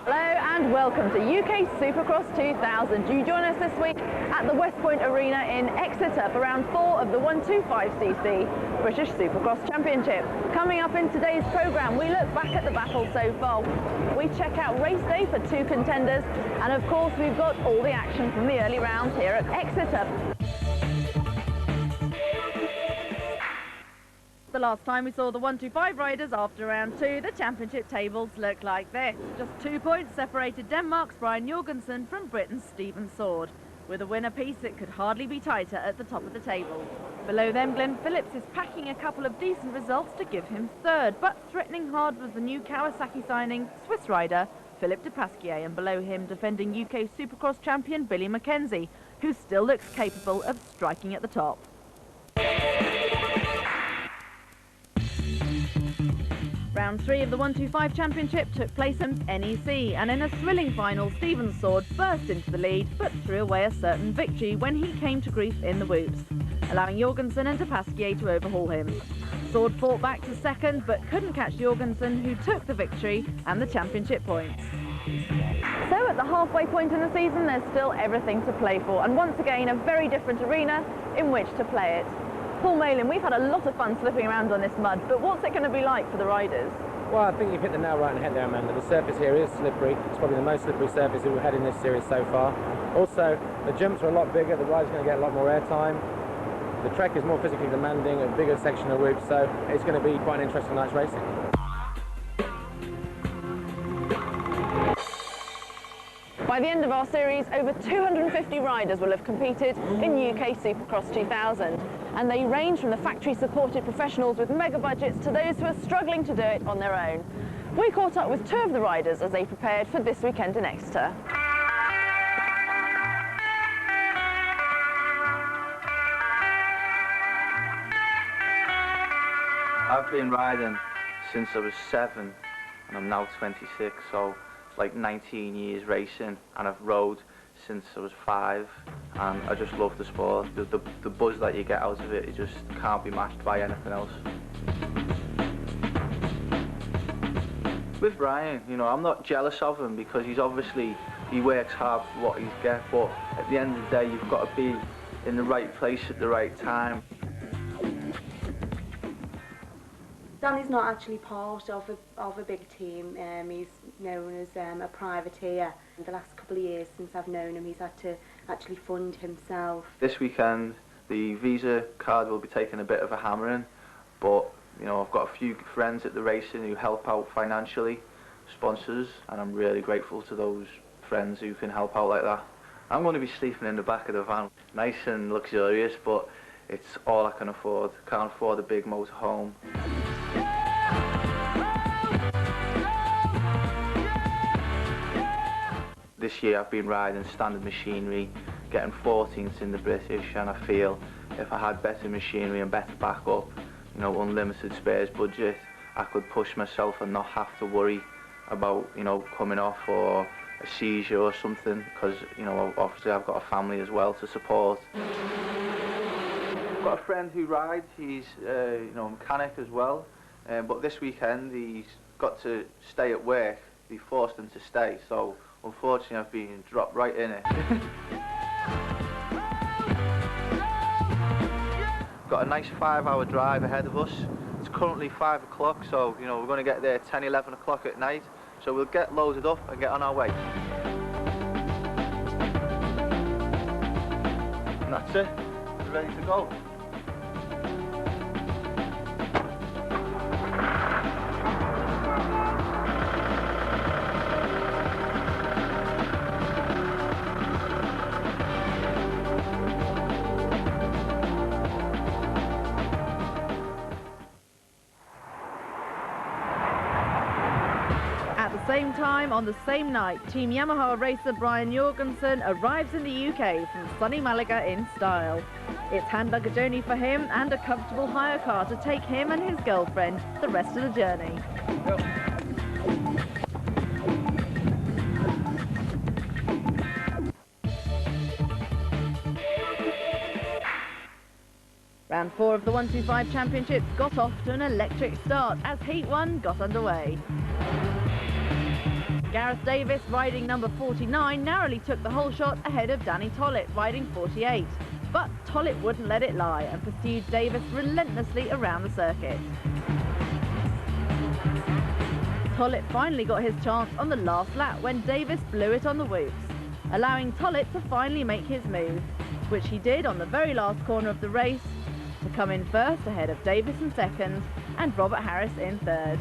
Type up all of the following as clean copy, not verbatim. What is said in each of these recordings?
Hello and welcome to UK Supercross 2000. You join us this week at the West Point Arena in Exeter for round 4 of the 125cc British Supercross Championship. Coming up in today's programme, we look back at the battle so far. We check out race day for 2 contenders, and of course we've got all the action from the early rounds here at Exeter. The last time we saw the 125 riders after round 2, the championship tables looked like this. Just 2 points separated Denmark's Brian Jorgensen from Britain's Stephen Sword. With a win apiece, it could hardly be tighter at the top of the table. Below them, Glenn Phillips is packing a couple of decent results to give him third, but threatening hard was the new Kawasaki signing, Swiss rider Philippe de Pasquier, and below him, defending UK Supercross champion Billy Mackenzie, who still looks capable of striking at the top. Round 3 of the 125 Championship took place in NEC, and in a thrilling final, Stephen Sword burst into the lead, but threw away a certain victory when he came to grief in the whoops, allowing Jorgensen and de Pasquier to overhaul him. Sword fought back to second, but couldn't catch Jorgensen, who took the victory and the championship points. So at the halfway point in the season, there's still everything to play for, and once again, a very different arena in which to play it. Paul Malin, we've had a lot of fun slipping around on this mud, but what's it going to be like for the riders? Well, I think you've hit the nail right on the head there, Amanda. The surface here is slippery. It's probably the most slippery surface that we've had in this series so far. Also, the jumps are a lot bigger, the rider's going to get a lot more airtime. The track is more physically demanding, a bigger section of whoops, so it's going to be quite an interesting night's racing. By the end of our series, over 250 riders will have competed in UK Supercross 2000, and they range from the factory-supported professionals with mega budgets to those who are struggling to do it on their own. We caught up with 2 of the riders as they prepared for this weekend in Exeter. I've been riding since I was 7 and I'm now 26, so like 19 years racing, and I've rode since I was 5, and I just love the sport. The buzz that you get out of it just can't be matched by anything else. With Brian, you know, I'm not jealous of him because he works hard for what he's get, but at the end of the day you've got to be in the right place at the right time. Danny's not actually part of a big team. He's known as a privateer. The last couple of years since I've known him, he's had to actually fund himself. This weekend, the Visa card will be taking a bit of a hammering, but you know, I've got a few friends at the racing who help out financially, sponsors, and I'm really grateful to those friends who can help out like that. I'm going to be sleeping in the back of the van, nice and luxurious, but it's all I can afford. Can't afford a big motorhome. This year I've been riding standard machinery, getting 14th in the British, and I feel if I had better machinery and better backup, you know, unlimited spares budget, I could push myself and not have to worry about, you know, coming off or a seizure or something, because, you know, obviously I've got a family as well to support. I've got a friend who rides, he's, you know, a mechanic as well, but this weekend he's got to stay at work. They forced him to stay, so unfortunately I've been dropped right in it. Got a nice 5-hour drive ahead of us. It's currently 5 o'clock, so you know we're going to get there 10, 11 o'clock at night. So we'll get loaded up and get on our way. And that's it. We're ready to go. At the same time, on the same night, Team Yamaha racer Brian Jorgensen arrives in the UK from sunny Malaga in style. It's hand luggage journey for him and a comfortable hire car to take him and his girlfriend the rest of the journey. Round 4 of the 125 Championships got off to an electric start as Heat 1 got underway. Gareth Davis, riding number 49, narrowly took the whole shot ahead of Danny Tollett, riding 48. But Tollett wouldn't let it lie and pursued Davis relentlessly around the circuit. Tollett finally got his chance on the last lap when Davis blew it on the whoops, allowing Tollett to finally make his move, which he did on the very last corner of the race, to come in first ahead of Davis in second and Robert Harris in third.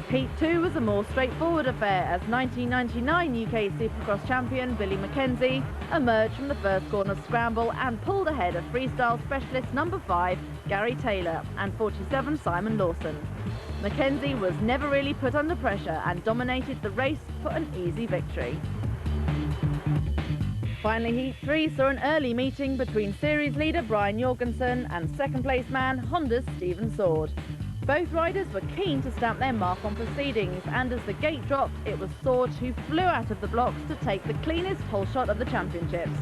Heat 2 was a more straightforward affair as 1999 UK Supercross champion Billy Mackenzie emerged from the first corner scramble and pulled ahead of freestyle specialist number 5 Gary Taylor and 47 Simon Lawson. Mackenzie was never really put under pressure and dominated the race for an easy victory. Finally, Heat 3 saw an early meeting between series leader Brian Jorgensen and second place man Honda's Stephen Sword. Both riders were keen to stamp their mark on proceedings, and as the gate dropped, it was Sword who flew out of the blocks to take the cleanest whole shot of the championships.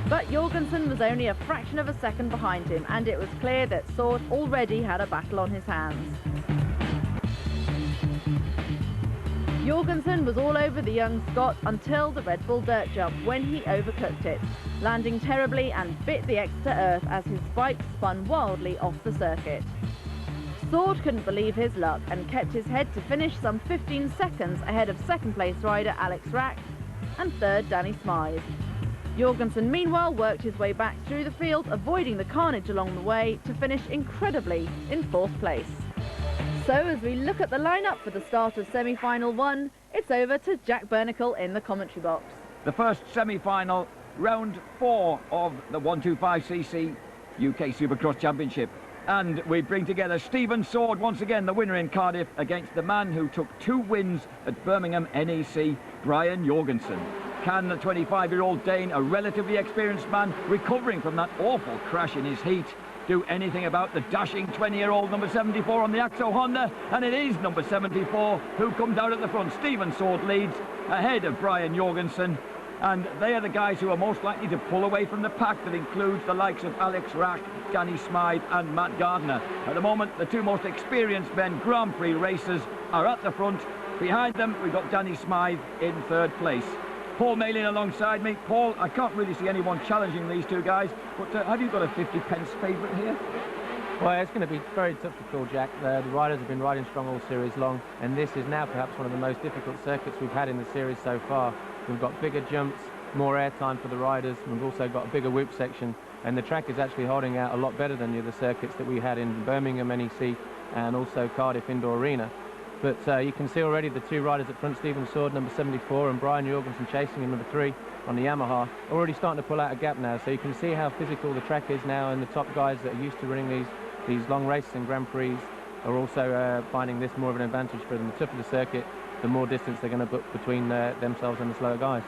But Jorgensen was only a fraction of a second behind him, and it was clear that Sword already had a battle on his hands. Jorgensen was all over the young Scot until the Red Bull dirt jump, when he overcooked it, landing terribly and bit the Exeter earth as his bike spun wildly off the circuit. Sword couldn't believe his luck and kept his head to finish some 15 seconds ahead of second place rider Alex Rack and third Danny Smythe. Jorgensen meanwhile worked his way back through the field, avoiding the carnage along the way to finish incredibly in fourth place. So as we look at the lineup for the start of semi-final 1, it's over to Jack Bernicle in the commentary box. The first semi-final, round 4 of the 125cc UK Supercross Championship. And we bring together Stephen Sword, once again the winner in Cardiff, against the man who took 2 wins at Birmingham NEC, Brian Jorgensen. Can the 25-year-old Dane, a relatively experienced man, recovering from that awful crash in his heat, do anything about the dashing 20-year-old number 74 on the Axo Honda? And it is number 74 who comes out at the front. Stephen Sword leads ahead of Brian Jorgensen. And they are the guys who are most likely to pull away from the pack, that includes the likes of Alex Rack, Danny Smythe and Matt Gardner. At the moment, the 2 most experienced men Grand Prix racers are at the front. Behind them, we've got Danny Smythe in third place. Paul Malin alongside me. Paul, I can't really see anyone challenging these 2 guys, but have you got a 50-pence favourite here? Well, it's going to be very tough to call, Jack. The riders have been riding strong all series long, and this is now perhaps one of the most difficult circuits we've had in the series so far. We've got bigger jumps, more airtime for the riders, and we've also got a bigger whoop section, and the track is actually holding out a lot better than the other circuits that we had in Birmingham NEC and also Cardiff Indoor Arena. But you can see already the 2 riders at front, Stephen Sword, number 74, and Brian Jorgensen chasing him, number 3, on the Yamaha, already starting to pull out a gap now. So you can see how physical the track is now, and the top guys that are used to running these long races and Grand Prix are also finding this more of an advantage for them. The tougher the circuit, the more distance they're going to put between themselves and the slower guys.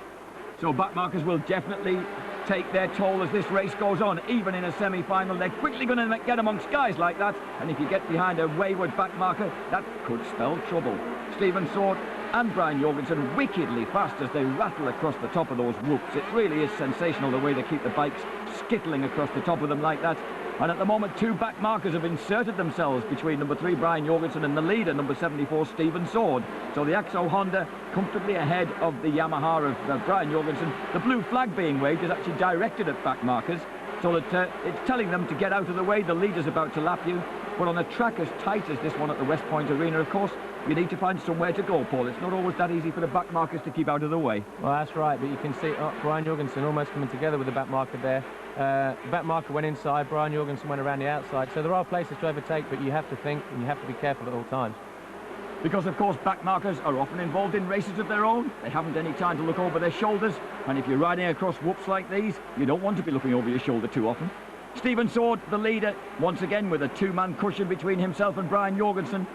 So backmarkers will definitely take their toll as this race goes on. Even in a semi-final, they're quickly going to get amongst guys like that, and if you get behind a wayward backmarker, that could spell trouble. Stephen Sword and Brian Jorgensen wickedly fast as they rattle across the top of those whoops. It really is sensational the way they keep the bikes skittling across the top of them like that. And at the moment, 2 back markers have inserted themselves between number 3 Brian Jorgensen and the leader, number 74 Stephen Sword. So the Axo Honda comfortably ahead of the Yamaha of Brian Jorgensen. The blue flag being waved is actually directed at back markers, so that it's telling them to get out of the way. The leader's about to lap you. But on a track as tight as this one at the West Point Arena, of course, you need to find somewhere to go, Paul. It's not always that easy for the back markers to keep out of the way. Well, that's right, but you can see Brian Jorgensen almost coming together with the back marker there. The back marker went inside, Brian Jorgensen went around the outside, so there are places to overtake, but you have to think and you have to be careful at all times. Because, of course, back markers are often involved in races of their own. They haven't any time to look over their shoulders, and if you're riding across whoops like these, you don't want to be looking over your shoulder too often. Stephen Sword, the leader, once again with a 2-man cushion between himself and Brian Jorgensen.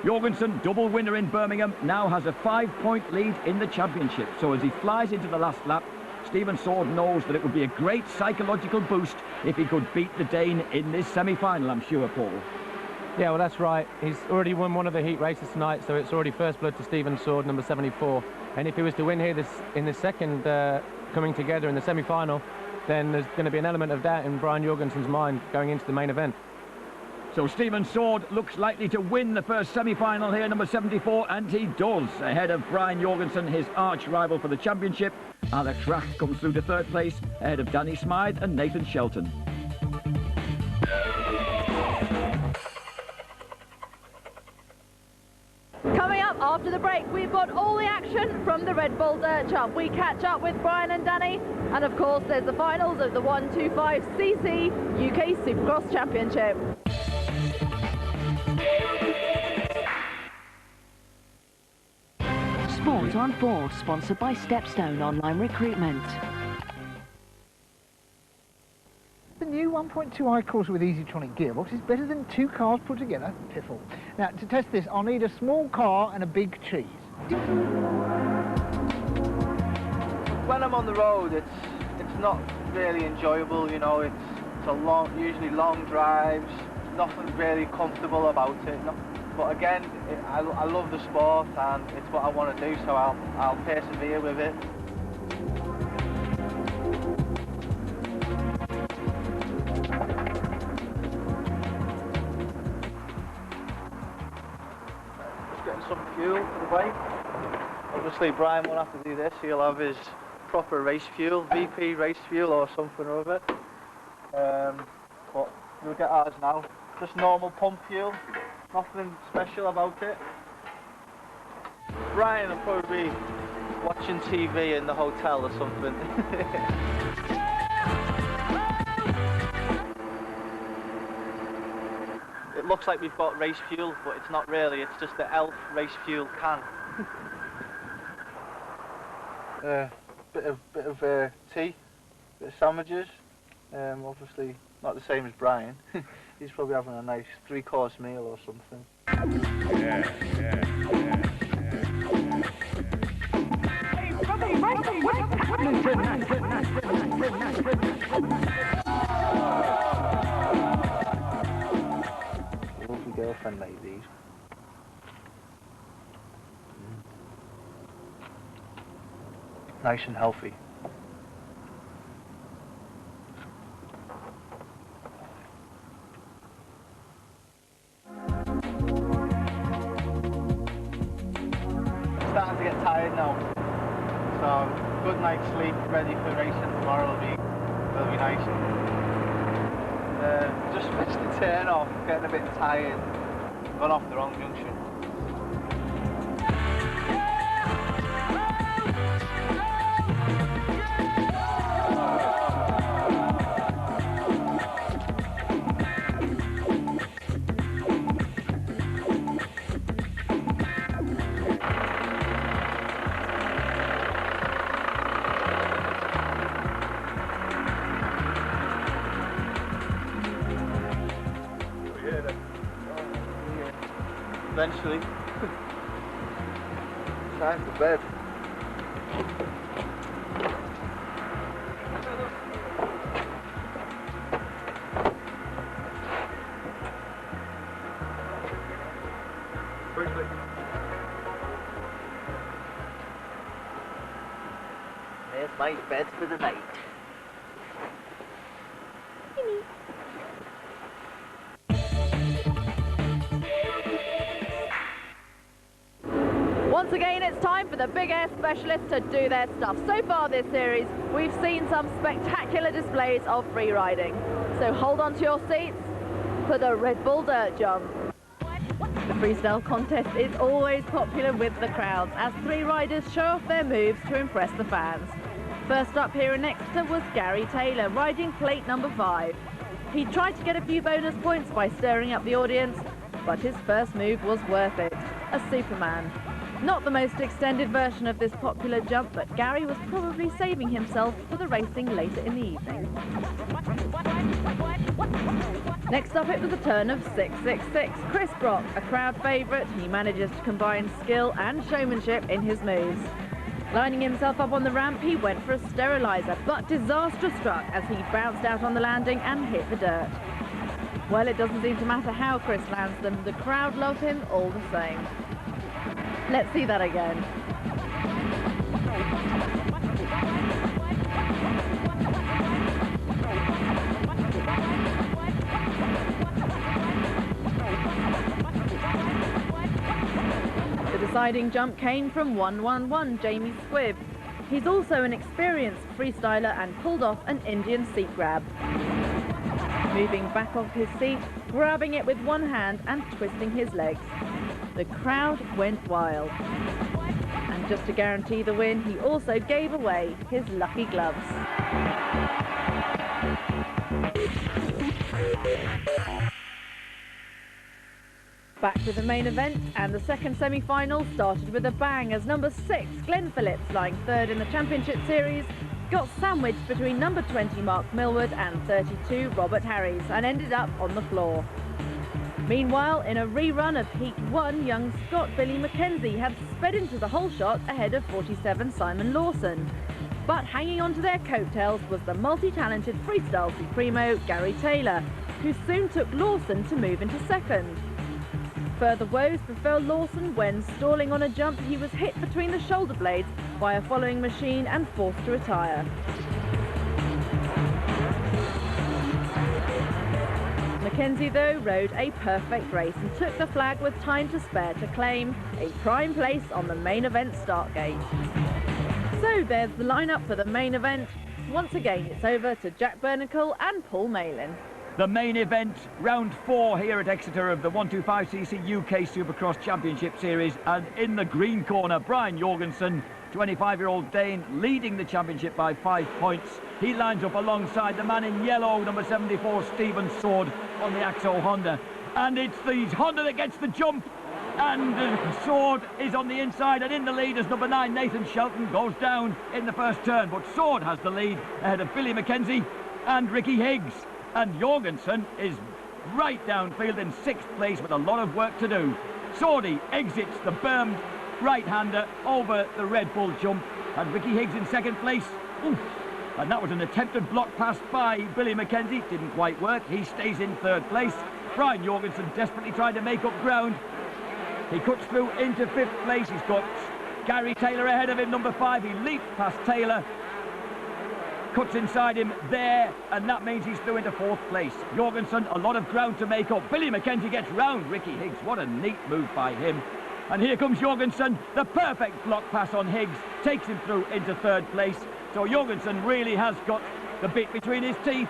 Jorgensen, double winner in Birmingham, now has a 5-point lead in the championship. So as he flies into the last lap, Stephen Sword knows that it would be a great psychological boost if he could beat the Dane in this semi-final, I'm sure, Paul. Yeah, well, that's right. He's already won one of the heat races tonight, so it's already first blood to Stephen Sword, number 74. And if he was to win here in the second coming together in the semi-final, then there's going to be an element of doubt in Brian Jorgensen's mind going into the main event. So Stephen Sword looks likely to win the first semi-final here, number 74, and he does, ahead of Brian Jorgensen, his arch-rival for the championship. Alex Rack comes through to third place, ahead of Danny Smythe and Nathan Shelton. Coming up after the break, we've got all the action from the Red Bull Dirt Jump. We catch up with Brian and Danny, and of course there's the finals of the 125cc UK Supercross Championship. Sport on Board, sponsored by Stepstone Online Recruitment. The new 1.2i course with Easytronic gearbox is better than 2 cars put together. Piffle. Now, to test this, I'll need a small car and a big cheese. When I'm on the road, it's not really enjoyable, you know. It's usually long drives. Nothing really comfortable about it. But again, I love the sport and it's what I want to do, so I'll persevere with it. Just getting some fuel for the bike. Obviously Brian won't have to do this, he'll have his proper race fuel, VP race fuel or something or other. But we'll get ours now. Just normal pump fuel. Nothing special about it. Brian will probably be watching TV in the hotel or something. It looks like we've got race fuel, but it's not really. It's just the ELF race fuel can. Bit of tea, bit of sandwiches. Obviously not the same as Brian. He's probably having a nice 3-course meal or something. Lovely girlfriend made these. Nice and healthy. Starting to get tired now, so good night's sleep, ready for racing tomorrow. Will be nice. Just missed the turn off, getting a bit tired, gone off the wrong junction. Eventually. Time for bed. Quickly. There's my bed for the night. Once again, it's time for the big air specialists to do their stuff. So far this series, we've seen some spectacular displays of free riding. So hold on to your seats for the Red Bull Dirt Jump. The freestyle contest is always popular with the crowds as 3 riders show off their moves to impress the fans. First up here in Exeter was Gary Taylor, riding plate number 5. He tried to get a few bonus points by stirring up the audience, but his first move was worth it, a Superman. Not the most extended version of this popular jump, but Gary was probably saving himself for the racing later in the evening. Next up, it was a turn of 666. Chris Brock, a crowd favourite, he manages to combine skill and showmanship in his moves. Lining himself up on the ramp, he went for a steriliser, but disaster struck as he bounced out on the landing and hit the dirt. Well, it doesn't seem to matter how Chris lands them, the crowd love him all the same. Let's see that again. deciding jump came from 111 Jamie Squibb. He's also an experienced freestyler and pulled off an Indian seat grab. Moving back off his seat, grabbing it with one hand and twisting his legs. The crowd went wild. And just to guarantee the win, he also gave away his lucky gloves. Back to the main event, and the second semi-final started with a bang as number 6 Glenn Phillips, lying third in the championship series, got sandwiched between number 20 Mark Millward and 32 Robert Harries and ended up on the floor. Meanwhile, in a rerun of Heat 1, young Scot Billy Mackenzie had sped into the hole shot ahead of 47 Simon Lawson. But hanging on to their coattails was the multi-talented freestyle supremo Gary Taylor, who soon took Lawson to move into second. Further woes befell Lawson when, stalling on a jump, he was hit between the shoulder blades by a following machine and forced to retire. Mackenzie, though, rode a perfect race and took the flag with time to spare to claim a prime place on the main event start gate. So there's the lineup for the main event. Once again, it's over to Jack Bernacle and Paul Malin. The main event, round 4 here at Exeter of the 125cc UK Supercross Championship Series, and in the green corner, Brian Jorgensen, 25-year-old Dane, leading the championship by 5 points. He lines up alongside the man in yellow, number 74, Stephen Sword, on the Axo Honda. And it's the Honda that gets the jump, and Sword is on the inside and in the lead as number 9, Nathan Shelton, goes down in the first turn. But Sword has the lead ahead of Billy Mackenzie and Ricky Higgs. And Jorgensen is right downfield in 6th place with a lot of work to do. Swordy exits the bermed right-hander over the Red Bull jump, and Ricky Higgs in 2nd place. Oof. And that was an attempted block pass by Billy Mackenzie. Didn't quite work. He stays in 3rd place. Brian Jorgensen desperately trying to make up ground. He cuts through into 5th place. He's got Gary Taylor ahead of him, number 5. He leaps past Taylor, cuts inside him there, and that means he's through into 4th place. Jorgensen, a lot of ground to make up. Billy Mackenzie gets round Ricky Higgs. What a neat move by him. And here comes Jorgensen. The perfect block pass on Higgs takes him through into 3rd place. So Jorgensen really has got the bit between his teeth.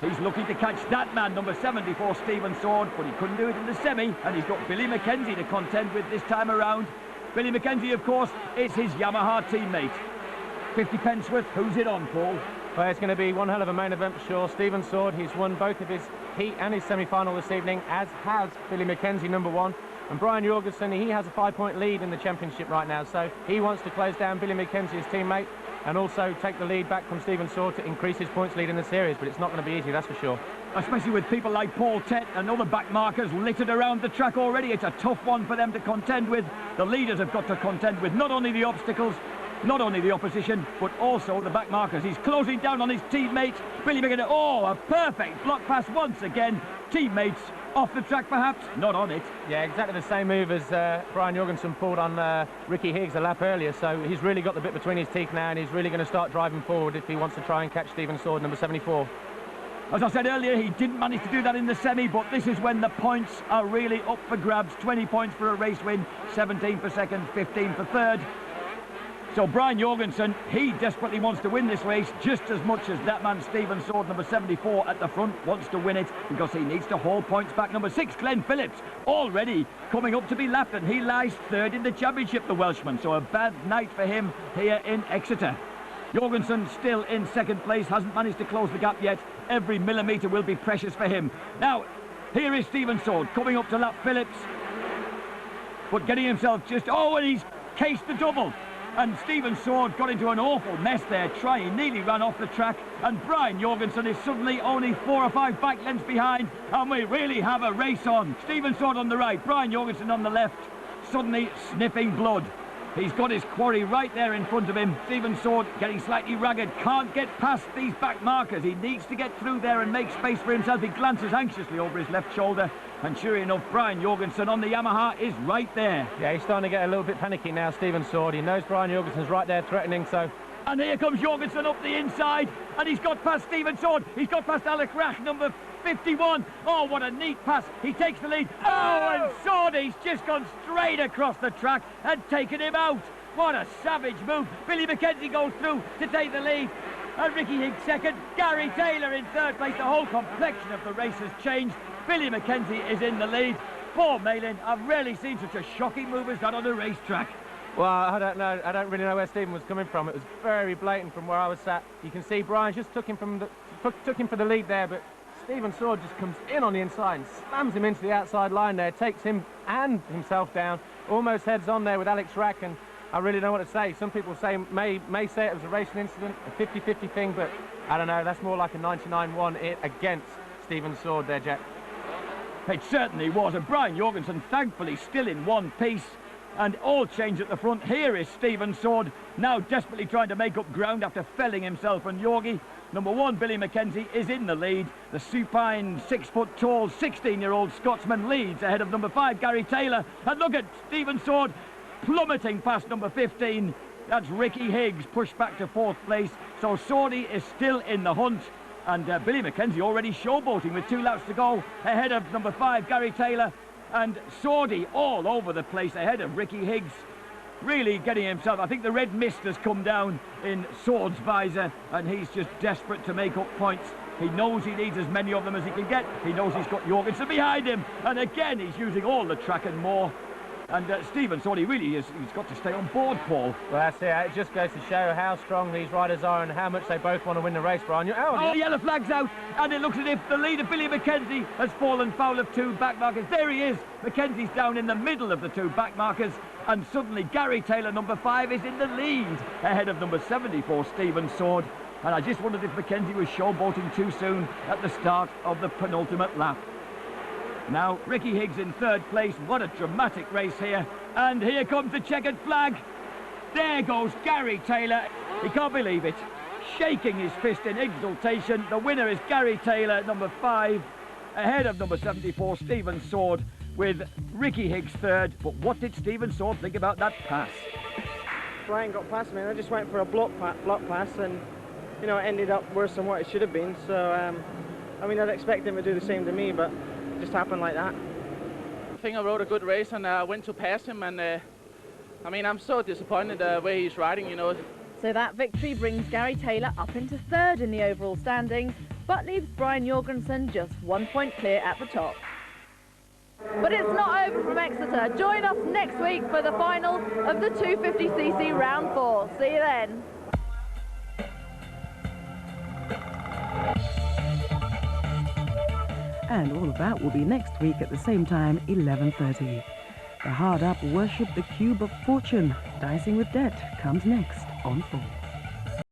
He's looking to catch that man, number 74, Stephen Sword, but he couldn't do it in the semi, and he's got Billy Mackenzie to contend with this time around. Billy Mackenzie, of course, is his Yamaha teammate. 50 pence worth. Who's it on, Paul? Well, it's going to be one hell of a main event for sure. Stephen Sword, he's won both of his heat and his semi-final this evening, as has Billy Mackenzie, number 1. And Brian Jorgensen, he has a 5-point lead in the championship right now, so he wants to close down Billy Mackenzie, his teammate, and also take the lead back from Stephen Sword to increase his points lead in the series, but it's not going to be easy, that's for sure. Especially with people like Paul Tett and other back markers littered around the track already. It's a tough one for them to contend with. The leaders have got to contend with not only the obstacles, not only the opposition, but also the back markers. He's closing down on his teammate, Billy Mackenzie. Oh, a perfect block pass once again. Teammates off the track, perhaps, not on it. Yeah, exactly the same move as Brian Jorgensen pulled on Ricky Higgs a lap earlier, so he's really got the bit between his teeth now, and he's really going to start driving forward if he wants to try and catch Stephen Sword, number 74. As I said earlier, he didn't manage to do that in the semi, but this is when the points are really up for grabs. 20 points for a race win, 17 for second, 15 for third. So Brian Jorgensen, he desperately wants to win this race just as much as that man Stephen Sword, number 74 at the front, wants to win it because he needs to haul points back. Number 6, Glenn Phillips, already coming up to be lapped, and he lies 3rd in the championship, the Welshman. So a bad night for him here in Exeter. Jorgensen still in 2nd place, hasn't managed to close the gap yet. Every millimetre will be precious for him. Now, here is Stephen Sword coming up to lap Phillips, but getting himself just... Oh, and he's cased the double. And Stephen Sword got into an awful mess there, nearly ran off the track, and Brian Jorgensen is suddenly only 4 or 5 back lengths behind, and we really have a race on. Stephen Sword on the right, Brian Jorgensen on the left, suddenly sniffing blood. He's got his quarry right there in front of him. Stephen Sword getting slightly ragged, can't get past these back markers. He needs to get through there and make space for himself. He glances anxiously over his left shoulder, and sure enough, Brian Jorgensen on the Yamaha is right there. Yeah, he's starting to get a little bit panicky now, Stephen Sword. He knows Brian Jorgensen's right there threatening, so... And here comes Jorgensen up the inside, and he's got past Stephen Sword. He's got past Alec Rach, number 51. Oh, what a neat pass. He takes the lead. Oh, and Sordy's just gone straight across the track and taken him out. What a savage move. Billy Mackenzie goes through to take the lead. And Ricky Higgs second. Gary Taylor in third place. The whole complexion of the race has changed. Billy Mackenzie is in the lead. Poor Malin. I've rarely seen such a shocking move as that on a racetrack. Well, I don't know. I don't really know where Stephen was coming from. It was very blatant from where I was sat. You can see Brian just took him for the lead there, but Stephen Sword just comes in on the inside and slams him into the outside line there, takes him and himself down, almost heads on there with Alex Rack, and I really don't know what to say. Some people may say it was a racing incident, a 50-50 thing, but I don't know. That's more like a 99-1 against Stephen Sword there, Jack. It certainly was, and Brian Jorgensen thankfully still in one piece. And all change at the front. Here is Stephen Sword, now desperately trying to make up ground after felling himself and Yorgie. Number 1, Billy Mackenzie, is in the lead. The supine, 6-foot-tall, 16-year-old Scotsman leads ahead of number 5, Gary Taylor. And look at Stephen Sword plummeting past number 15. That's Ricky Higgs, pushed back to 4th place. So Swordy is still in the hunt. And Billy Mackenzie already showboating with 2 laps to go ahead of number 5, Gary Taylor. And Swordy all over the place ahead of Ricky Higgs, really getting himself. I think the red mist has come down in Sword's visor, and he's just desperate to make up points. He knows he needs as many of them as he can get. He knows he's got Jorgensen behind him, and again he's using all the track and more. And Stephen Sword, he's got to stay on board, Paul. Well, that's it. It just goes to show how strong these riders are and how much they both want to win the race, Brian. Oh, the yellow flag's out, and it looks as if the leader, Billy Mackenzie, has fallen foul of 2 back markers. There he is. Mackenzie's down in the middle of the 2 back markers, and suddenly Gary Taylor, number 5, is in the lead, ahead of number 74, Stephen Sword. And I just wondered if Mackenzie was showboating too soon at the start of the penultimate lap. Now, Ricky Higgs in 3rd place. What a dramatic race here. And here comes the checkered flag. There goes Gary Taylor. He can't believe it. Shaking his fist in exultation. The winner is Gary Taylor, number 5, ahead of number 74, Stephen Sword, with Ricky Higgs 3rd. But what did Stephen Sword think about that pass? Brian got past me and I just went for a block pass, and, you know, it ended up worse than what it should have been. So, I mean, I'd expect him to do the same to me, but just happened like that. I think I rode a good race and I went to pass him, and I mean, I'm so disappointed the way he's riding, you know. So that victory brings Gary Taylor up into 3rd in the overall standings, but leaves Brian Jorgensen just 1 point clear at the top. But it's not over from Exeter. Join us next week for the final of the 250cc round 4. See you then. And all of that will be next week at the same time, 11:30. The Hard Up Worship the Cube of Fortune, Dicing with Debt, comes next on 4.